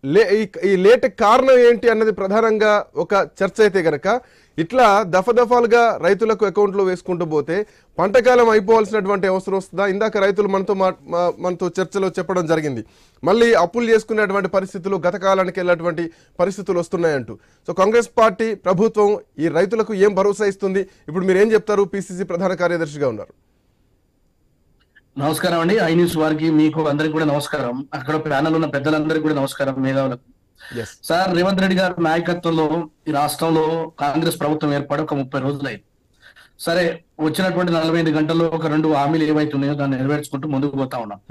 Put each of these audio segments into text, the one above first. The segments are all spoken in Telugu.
ఈ లేట్ కారణం ఏంటి అన్నది ప్రధానంగా ఒక చర్చ అయితే గనక ఇట్లా దఫాలుగా రైతులకు అకౌంట్లో వేసుకుంటూ పోతే పంటకాలం అయిపోవాల్సినటువంటి అవసరం వస్తుందా? ఇందాక రైతులు మనతో చర్చలో చెప్పడం జరిగింది, మళ్ళీ అప్పులు చేసుకునేటువంటి పరిస్థితులు గత కాలానికి వెళ్ళేటువంటి పరిస్థితులు వస్తున్నాయంటూ. సో కాంగ్రెస్ పార్టీ ప్రభుత్వం ఈ రైతులకు ఏం భరోసా ఇస్తుంది? ఇప్పుడు మీరు ఏం చెప్తారు? పిసిసి ప్రధాన కార్యదర్శిగా ఉన్నారు. నమస్కారం అండి. ఐ న్యూస్ వారికి మీకు అందరికి కూడా నమస్కారం. అక్కడ ప్యానల్ ఉన్న పెద్దలందరికీ కూడా నమస్కారం, మేధావులకు. సార్, రేవంత్ రెడ్డి గారి నాయకత్వంలో ఈ రాష్ట్రంలో కాంగ్రెస్ ప్రభుత్వం ఏర్పడి ఒక 30 రోజులైంది. సరే, వచ్చినటువంటి 45 గంటల్లో ఒక 2 హామీలు ఏవైతే ఉన్నాయో దాన్ని నెరవేర్చుకుంటూ ముందుకు పోతా ఉన్నాం.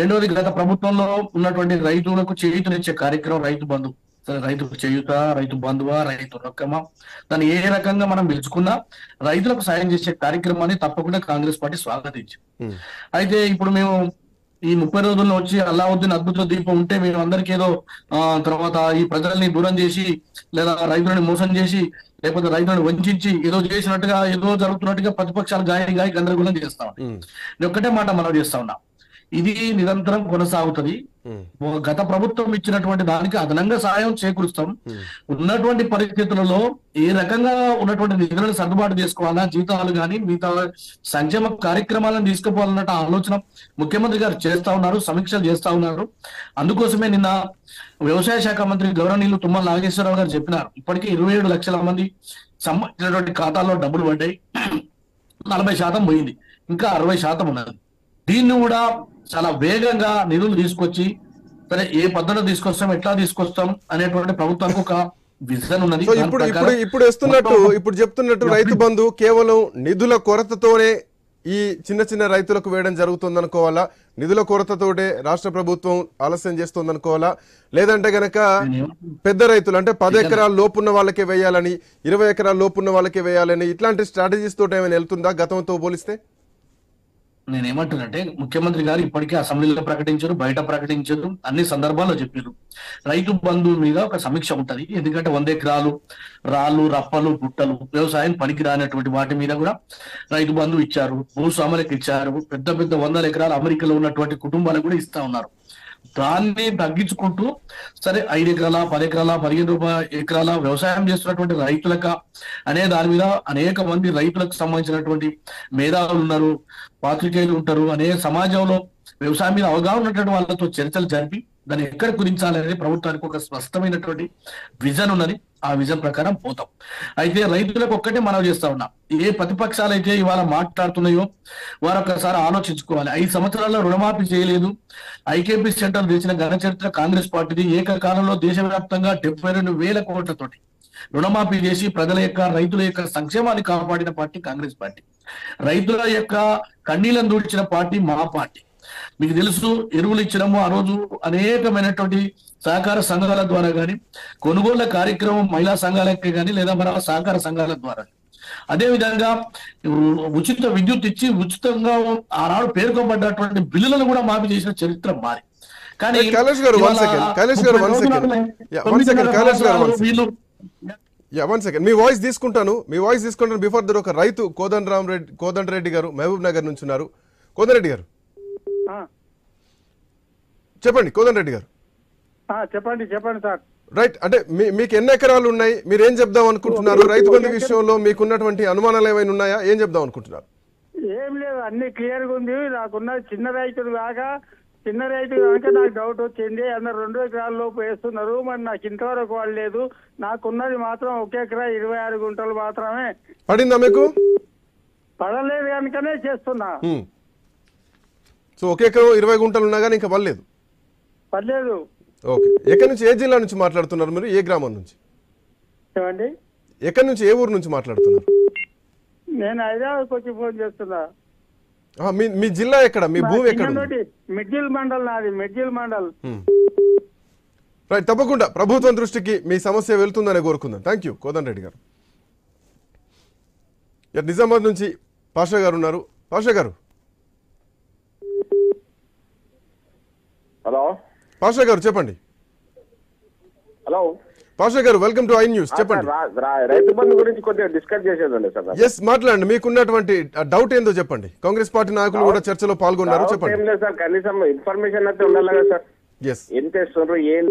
రెండోది, గత ప్రభుత్వంలో ఉన్నటువంటి రైతులకు చేయూతనిచ్చే కార్యక్రమం రైతు బంధు. రైతుకు చేయూత, రైతు బంధువా, రైతు రొక్కమా, దాన్ని ఏ రకంగా మనం పిలుచుకున్నా రైతులకు సాయం చేసే కార్యక్రమాన్ని తప్పకుండా కాంగ్రెస్ పార్టీ స్వాగతించింది. అయితే ఇప్పుడు మేము ఈ 30 రోజుల్లో వచ్చి అల్లావుద్దీన్ అద్భుత దీపం ఉంటే మేము అందరికీ ఏదో తర్వాత ఈ ప్రజల్ని దూరం చేసి లేదా రైతులను మోసం చేసి లేకపోతే రైతులను వంచి ఏదో చేసినట్టుగా ఏదో జరుగుతున్నట్టుగా ప్రతిపక్షాలు గాయ గందరగోళం చేస్తాం. నేను ఒక్కటే మాట మనం చేస్తా ఉన్నా, ఇది నిరంతరం కొనసాగుతుంది. గత ప్రభుత్వం ఇచ్చినటువంటి దానికి అదనంగా సాయం చేకూరుస్తాం. ఉన్నటువంటి పరిస్థితులలో ఏ రకంగా ఉన్నటువంటి నిధులను సర్దుబాటు చేసుకోవాలా, జీతాలు కానీ మిగతా సంక్షేమ కార్యక్రమాలను తీసుకుపోవాలన్నట్టు ఆలోచన ముఖ్యమంత్రి గారు చేస్తా ఉన్నారు, సమీక్షలు చేస్తా ఉన్నారు. అందుకోసమే నిన్న వ్యవసాయ శాఖ మంత్రి గౌరవనీయులు తుమ్మల నాగేశ్వరరావు గారు చెప్పినారు, ఇప్పటికీ 27 లక్షల మంది సంబంధించినటువంటి ఖాతాల్లో డబ్బులు పడ్డాయి, 40% పోయింది, ఇంకా 60% ఉన్నది. దీన్ని కూడా చాలా వేగంగా నిధులు తీసుకొచ్చి సరే ఏ పద్ధతిలో తీసుకొస్తాం, ఎట్లా తీసుకొస్తాం అనేటువంటి ప్రభుత్వానికి ఒక విజన్ ఉన్నది. ఇప్పుడు చెప్తున్నట్టు రైతు బంధు కేవలం నిధుల కొరతతోనే ఈ చిన్న రైతులకు వేయడం జరుగుతుంది అనుకోవాలా? నిధుల కొరతతోటే రాష్ట్ర ప్రభుత్వం ఆలస్యం చేస్తుంది అనుకోవాలా? లేదంటే గనక పెద్ద రైతులు అంటే 10 ఎకరాల లోపున్న వాళ్ళకే వేయాలని, 20 ఎకరాల లోపున్న వాళ్ళకే వేయాలని ఇట్లాంటి స్ట్రాటజీస్ తోటి ఏమైనా వెళ్తుందా గతంతో పోలిస్తే? నేనేమంటున్నంటే, ముఖ్యమంత్రి గారు ఇప్పటికే అసెంబ్లీలో ప్రకటించారు, బయట ప్రకటించారు, అన్ని సందర్భాల్లో చెప్పారు రైతు బంధు మీద ఒక సమీక్ష ఉంటది. ఎందుకంటే 100 ఎకరాలు రాళ్ళు రప్పలు గుట్టలు వ్యవసాయం పనికి రానటువంటి వాటి మీద కూడా రైతు బంధు ఇచ్చారు, భూస్వాములకు ఇచ్చారు, పెద్ద 100 ఎకరాలు అమెరికాలో ఉన్నటువంటి కుటుంబాలకు కూడా ఇస్తా ఉన్నారు. దాన్ని తగ్గించుకుంటూ సరే 5 ఎకరాల 10 ఎకరాల 15 ఎకరాల వ్యవసాయం చేస్తున్నటువంటి రైతులక అనే దాని మీద అనేక మంది రైతులకు సంబంధించినటువంటి మేధావులు ఉన్నారు, పాత్రికేయులు ఉంటారు, అనే సమాజంలో వ్యవసాయం మీద అవగాహన ఉన్నటువంటి వాళ్ళతో చర్చలు జరిపి దాన్ని ఎక్కడ గురించాలనేది ప్రభుత్వానికి ఒక స్పష్టమైనటువంటి విజన్ ఉన్నది. ఆ విజన్ ప్రకారం పోతాం. అయితే రైతులకు ఒక్కటే మనం చేస్తా ఉన్నాం, ఏ ప్రతిపక్షాలు అయితే ఇవాళ మాట్లాడుతున్నాయో వారు ఒక్కసారి ఆలోచించుకోవాలి. 5 సంవత్సరాల్లో రుణమాఫీ చేయలేదు. ఐకేపీ సెంటర్ తెచ్చిన ఘన చరిత్ర కాంగ్రెస్ పార్టీది. ఏకకాలంలో దేశవ్యాప్తంగా 72,000 కోట్లతోటి రుణమాఫీ చేసి ప్రజల యొక్క రైతుల యొక్క సంక్షేమాన్ని కాపాడిన పార్టీ కాంగ్రెస్ పార్టీ. రైతుల యొక్క కన్నీళ్లను దూడ్చిన పార్టీ మా పార్టీ. మీకు తెలుసు, ఎరువులు ఇచ్చినాము ఆ రోజు అనేకమైనటువంటి సహకార సంఘాల ద్వారా కానీ, కొనుగోళ్ల కార్యక్రమం మహిళా సంఘాలకే కానీ లేదా మన సహకార సంఘాల ద్వారా. అదే విధంగా ఉచిత విద్యుత్ ఇచ్చి ఉచితంగా ఆనాడు పేర్కొనబడ్డటువంటి బిల్లులను కూడా మాఫీ చేసిన చరిత్ర మారి. కానీ మీ వాయిస్ తీసుకుంటాను బిఫోర్ దర్ ఒక రైతు కోదండ రెడ్డి గారు మహబూబ్ నగర్ నుంచి ఉన్నారు. కోదండరెడ్డి గారు చెప్పండి. కోదండరెడ్డి గారు చెప్పండి సార్. రైట్, అంటే మీకు ఎన్ని ఎకరాలు ఉన్నాయి, మీరు ఏం చెప్దాం అనుకుంటున్నారు? రైతు బంధు విషయంలో మీకున్నటువంటి అనుమానాలు ఏమైనా ఉన్నాయా? ఏం చెప్దాం అనుకుంటున్నారు? ఏం లేదు, అన్ని క్లియర్ గా ఉంది. నాకున్న చిన్న రైతులు కాక నాకు డౌట్ వచ్చింది. అందరు 2 ఎకరాల లోపు వేస్తున్నారు, మరి నాకు ఇంతవరకు వాళ్ళు లేదు. నాకున్నది మాత్రం 1 ఎకరా 26 గుంటలు మాత్రమే. పడిందా మీకు? పడలేదు కనుకనే చేస్తున్నా. సో 1 ఎకరం 20 గుంటలు ఉన్నా కానీ ఇంకా పడలేదు. ఓకే, ఎక్కడి నుంచి, ఏ జిల్లా నుంచి మాట్లాడుతున్నారు మీరు? ఏ గ్రామం నుంచి? ఏమండి, ఎక్కడి నుంచి, ఏ ఊరు నుంచి మాట్లాడుతున్నారు? నేను హైదరాబాద్ వచ్చి ఫోన్ చేస్తున్నా. మీ జిల్లా ఎక్కడ, మీ భూమి ఎక్కడ? మిడ్జిల్ మండల్ నాది, మిడ్జిల్ మండల్. రైట్, తప్పకుండా ప్రభుత్వం దృష్టికి మీ సమస్య వెళ్తుందని కోరుకుందాం. థ్యాంక్ యూ కోదండరెడ్డి గారు. నిజామాబాద్ నుంచి పాషా గారు ఉన్నారు. పాషా గారు. హలో పాషా గారు చెప్పండి. హలో పాషా గారు, వెల్కమ్ టు ఐ న్యూస్. చెప్పండి. రైతు బంధు గురించి కొద్దిగా డిస్కస్ చేసేదండి సార్. ఎస్, మాట్లాడండి. మీకున్నటువంటి డౌట్ ఏందో చెప్పండి. కాంగ్రెస్ పార్టీ నాయకులు కూడా చర్చలో పాల్గొన్నారు, చెప్పండి. ఏం లేదు సార్, కనీసం ఇన్ఫర్మేషన్ అయితే ఉండాలి కదా సార్. ఎస్ ఎంత ఇస్తున్నారు ఏం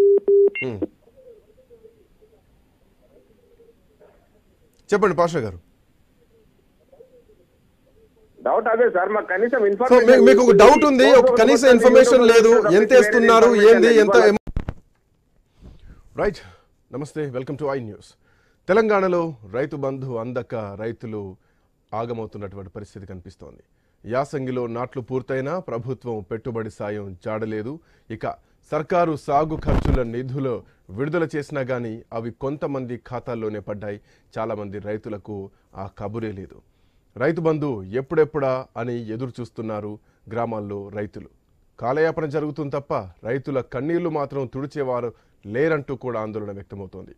చెప్పండి పాషా గారు. డౌట్ అదే సార్, మాకు కనీసం సో ఇన్ఫర్మేషన్ మీకు ఒక డౌట్ ఉంది, ఒక కనీస ఇన్ఫర్మేషన్ లేదు, ఎంత వేస్తున్నారు ఏంది ఎంత. రైట్, నమస్తే, వెల్కమ్ టు ఐ న్యూస్. తెలంగాణలో రైతు బంధు అందక రైతులు ఆగమవుతున్నటువంటి పరిస్థితి కనిపిస్తోంది. యాసంగిలో నాట్లు పూర్తయినా ప్రభుత్వం పెట్టుబడి సాయం జాడలేదు. ఇక సర్కారు సాగు ఖర్చుల నిధులు విడుదల చేసినా గానీ అవి కొంతమంది ఖాతాల్లోనే పడ్డాయి. చాలామంది రైతులకు ఆ కబురే లేదు. రైతు బంధు ఎప్పుడెప్పుడా అని ఎదురు చూస్తున్నారు గ్రామాల్లో రైతులు. కాలయాపన జరుగుతుంది తప్ప రైతుల కన్నీళ్లు మాత్రం తుడిచేవారు లేరంటూ కూడా ఆందోళన వ్యక్తమవుతోంది.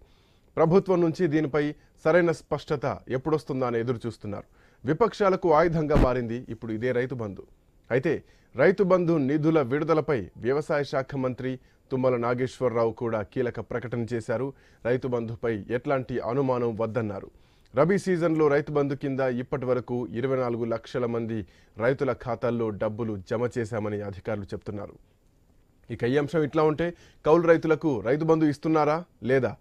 ప్రభుత్వం నుంచి దీనిపై సరైన స్పష్టత ఎప్పుడొస్తుందా అని ఎదురు చూస్తున్నారు. విపక్షాలకు ఆయుధంగా మారింది ఇప్పుడు ఇదే రైతు బంధు. అయితే రైతు బంధు నిధుల విడుదలపై వ్యవసాయ శాఖ మంత్రి తుమ్మల నాగేశ్వరరావు కూడా కీలక ప్రకటన చేశారు. రైతు బంధుపై ఎట్లాంటి అనుమానం వద్దన్నారు. రబీ సీజన్లో రైతు బంధు కింద ఇప్పటి వరకు 24 లక్షల మంది రైతుల ఖాతాల్లో డబ్బులు జమ చేశామని అధికారులు చెప్తున్నారు. ఇక ఈ అంశం ఇట్లా ఉంటే కౌలు రైతులకు రైతు బంధు ఇస్తున్నారా లేదా?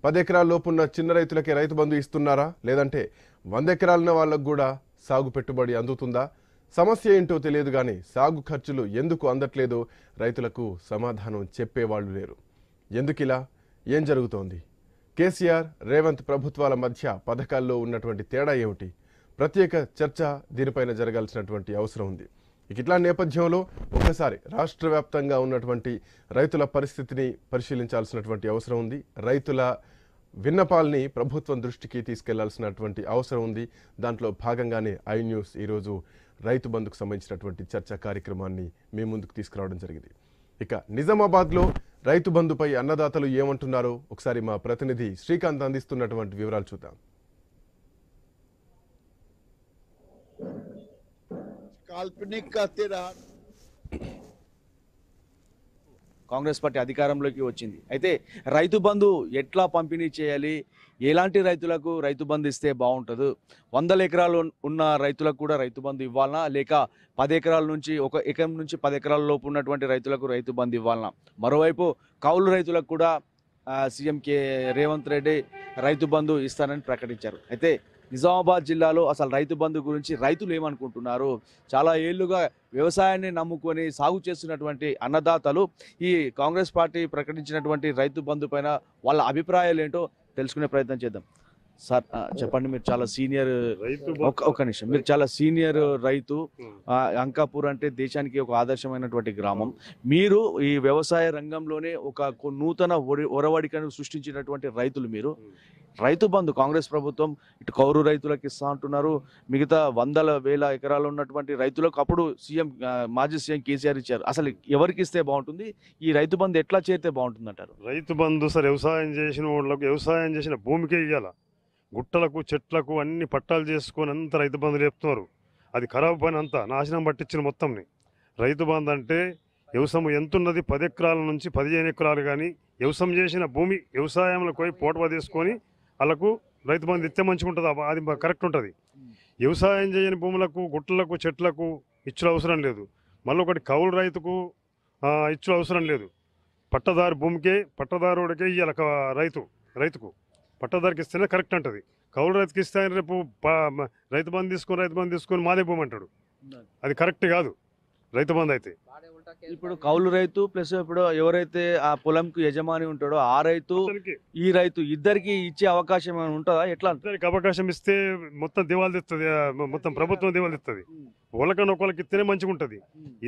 10 ఎకరాల లోపున్న చిన్న రైతులకే రైతు బంధు ఇస్తున్నారా లేదంటే 100 ఎకరాలున్న వాళ్ళకు కూడా సాగు పెట్టుబడి అందుతుందా? సమస్య ఏంటో తెలియదు కానీ సాగు ఖర్చులు ఎందుకు అందట్లేదో రైతులకు సమాధానం చెప్పేవాళ్లు లేరు. ఎందుకిలా? ఏం జరుగుతోంది? కేసీఆర్ రేవంత్ ప్రభుత్వాల మధ్య పథకాల్లో ఉన్నటువంటి తేడా ఏమిటి? ప్రత్యేక చర్చ దీనిపైన జరగాల్సినటువంటి అవసరం ఉంది. ఇట్లా నేపథ్యంలో ఒకసారి రాష్ట్ర వ్యాప్తంగా ఉన్నటువంటి రైతుల పరిస్థితిని పరిశీలించాల్సినటువంటి అవసరం ఉంది. రైతుల విన్నపాల్ని ప్రభుత్వం దృష్టికి తీసుకెళ్లాల్సినటువంటి అవసరం ఉంది. దాంట్లో భాగంగానే ఐ న్యూస్ ఈరోజు రైతు బంధుకు సంబంధించినటువంటి చర్చా కార్యక్రమాన్ని మీ ముందుకు తీసుకురావడం జరిగింది. ఇక నిజామాబాద్లో రైతు బంధుపై అన్నదాతలు ఏమంటున్నారో ఒకసారి మా ప్రతినిధి శ్రీకాంత్ అందిస్తున్నటువంటి వివరాలు చూద్దాం. కాంగ్రెస్ పార్టీ అధికారంలోకి వచ్చింది. అయితే రైతు బంధు ఎట్లా పంపిణీ చేయాలి, ఎలాంటి రైతులకు రైతు బంధు ఇస్తే బాగుంటుంది, 100 ఎకరాలు ఉన్న రైతులకు కూడా రైతు బంధు ఇవ్వాలనా లేక 10 ఎకరాల నుంచి 1 ఎకరం నుంచి 10 ఎకరాల లోపు ఉన్నటువంటి రైతులకు రైతు బంధు ఇవ్వాలనా? మరోవైపు కౌలు రైతులకు కూడా సీఎం రేవంత్ రెడ్డి రైతు బంధు ఇస్తానని ప్రకటించారు. అయితే నిజామాబాద్ జిల్లాలో అసలు రైతు బంధు గురించి రైతులు ఏమనుకుంటున్నారు? చాలా ఏళ్లుగా వ్యవసాయాన్ని నమ్ముకొని సాగు చేస్తున్నటువంటి అన్నదాతలు ఈ కాంగ్రెస్ పార్టీ ప్రకటించినటువంటి రైతు బంధు పైన వాళ్ళ అభిప్రాయాలు ఏంటో తెలుసుకునే ప్రయత్నం చేద్దాం. సార్ చెప్పండి, మీరు చాలా సీనియర్ ఒక నిమిషం, మీరు చాలా సీనియర్ రైతు. అంకాపూర్ అంటే దేశానికి ఒక ఆదర్శమైనటువంటి గ్రామం. మీరు ఈ వ్యవసాయ రంగంలోనే ఒక నూతన ఒరవడికను సృష్టించినటువంటి రైతులు. మీరు రైతు బంధు కాంగ్రెస్ ప్రభుత్వం ఇటు కౌరు రైతులకు ఇస్తా అంటున్నారు, మిగతా 100,000 ఎకరాలు ఉన్నటువంటి రైతులకు అప్పుడు మాజీ సీఎం కేసీఆర్ ఇచ్చారు. అసలు ఎవరికి ఇస్తే బాగుంటుంది? ఈ రైతు బంధు ఎట్లా చేస్తే బాగుంటుంది అంటారు? రైతు బంధు సార్ వ్యవసాయం చేసిన వాళ్ళకు వ్యవసాయం చేసిన భూమికే ఇవ్వాల. గుట్టలకు చెట్లకు అన్ని పట్టాలు చేసుకొని అంత రైతు బంధులు చెప్తున్నారు. అది ఖరాబ్ పని, అంతా నాశనం పట్టించిన మొత్తంని. రైతు బంధు అంటే వ్యవసాయం ఎంతున్నది 10 ఎకరాల నుంచి 15 ఎకరాలు కానీ వ్యవసాయం చేసిన భూమి వ్యవసాయంలో పోయి పోటవా తీసుకొని వాళ్ళకు రైతు బంధు ఇస్తే మంచిగా ఉంటుంది. అది కరెక్ట్ ఉంటుంది. వ్యవసాయం చేయని భూములకు గుట్టలకు చెట్లకు ఇచ్చుల అవసరం లేదు. మళ్ళీ ఒకటి కౌలు రైతుకు ఇచ్చుల అవసరం లేదు. పట్టదారు భూమికే పట్టదారుడికే ఇవ్వాలి. రైతుకు పట్టదారికి ఇస్తేనే కరెక్ట్ అంటది. కౌలు రైతుకి ఇస్తే రేపు రైతు బంధు తీసుకొని మాదే భూమి అంటాడు. అది కరెక్ట్ కాదు రైతు బంధు అయితే. ఇప్పుడు కౌలు రైతు ప్లస్ ఇప్పుడు ఎవరైతే ఆ పొలంకు యజమాని ఉంటాడో ఆ రైతు ఈ రైతు ఇద్దరికి ఇచ్చే అవకాశం ఏమైనా ఉంటుందా? ఎట్లా అవకాశం ఇస్తే మొత్తం దివాళి తెస్తుంది, మొత్తం ప్రభుత్వం దివాళి తెస్తుంది. ఒకరికన్నా ఒకరికి ఇస్తేనే మంచిగా ఉంటుంది.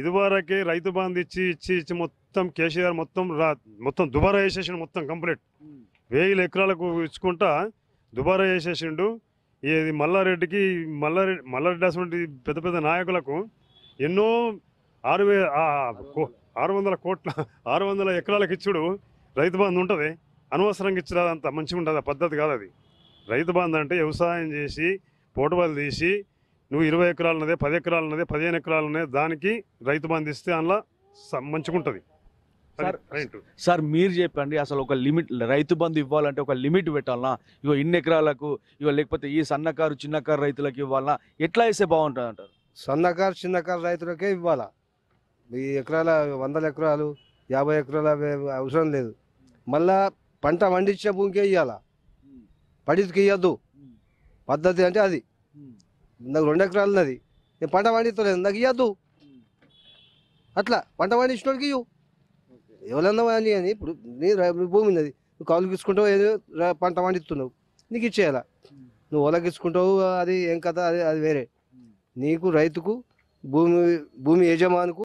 ఇదివరకే రైతు బంధు ఇచ్చి మొత్తం కేసీఆర్ మొత్తం దుబారా వేసేసిండు. మొత్తం కంప్లీట్ 1000 ఎకరాలకు ఇచ్చుకుంటా దుబారా వేసేసిండు. ఇది మల్లారెడ్డికి మల్లారెడ్డి అటువంటి పెద్ద పెద్ద నాయకులకు ఎన్నో 600 ఎకరాలకు ఇచ్చుడు రైతు బంధు ఉంటుంది. అనవసరంగా ఇచ్చుడు అంత మంచిగా ఉంటుంది. పద్ధతి కాదు అది. రైతు బంధు అంటే వ్యవసాయం చేసి పోటుబడులు తీసి నువ్వు 20 ఎకరాలు ఉన్నదే 10 ఎకరాలు ఉన్నదే 15 ఎకరాలు ఉన్నదే దానికి రైతు బంధు ఇస్తే అందులో మంచిగా ఉంటుంది. సార్ మీరు చెప్పండి, అసలు ఒక లిమిట్ రైతు బంధు ఇవ్వాలంటే ఒక లిమిట్ పెట్టాలనా? ఇగో ఇన్ని ఎకరాలకు లేకపోతే ఈ సన్నకారు చిన్నకారు రైతులకు ఇవ్వాలనా? ఎట్లా ఇస్తే బాగుంటుంది అంటారు? సన్నకారు చిన్నకారు రైతులకే ఇవ్వాలా. ఈ ఎకరాల 100 ఎకరాలు 50 ఎకరాల అవసరం లేదు. మళ్ళా పంట పండించిన భూమికే ఇవ్వాలా, పడికి ఇవ్వద్దు. పద్ధతి అంటే అది. నాకు 2 ఎకరాలు ఉన్నది, నేను పంట పండిస్తలేదు, నాకు ఇవ్వద్దు. అట్లా పంట పండించినోడికి ఇవ్వు. ఎవరన్నా అని అని ఇప్పుడు నీ భూమి ఉన్నది, నువ్వు కౌలుకి ఇచ్చుకుంటావు, ఏదో పంట పండిస్తున్నావు, నీకు ఇచ్చేయాలా. నువ్వు ఓలకి ఇచ్చుకుంటావు, అది ఏం కథ, అది వేరే. నీకు రైతుకు భూమి యజమానుకు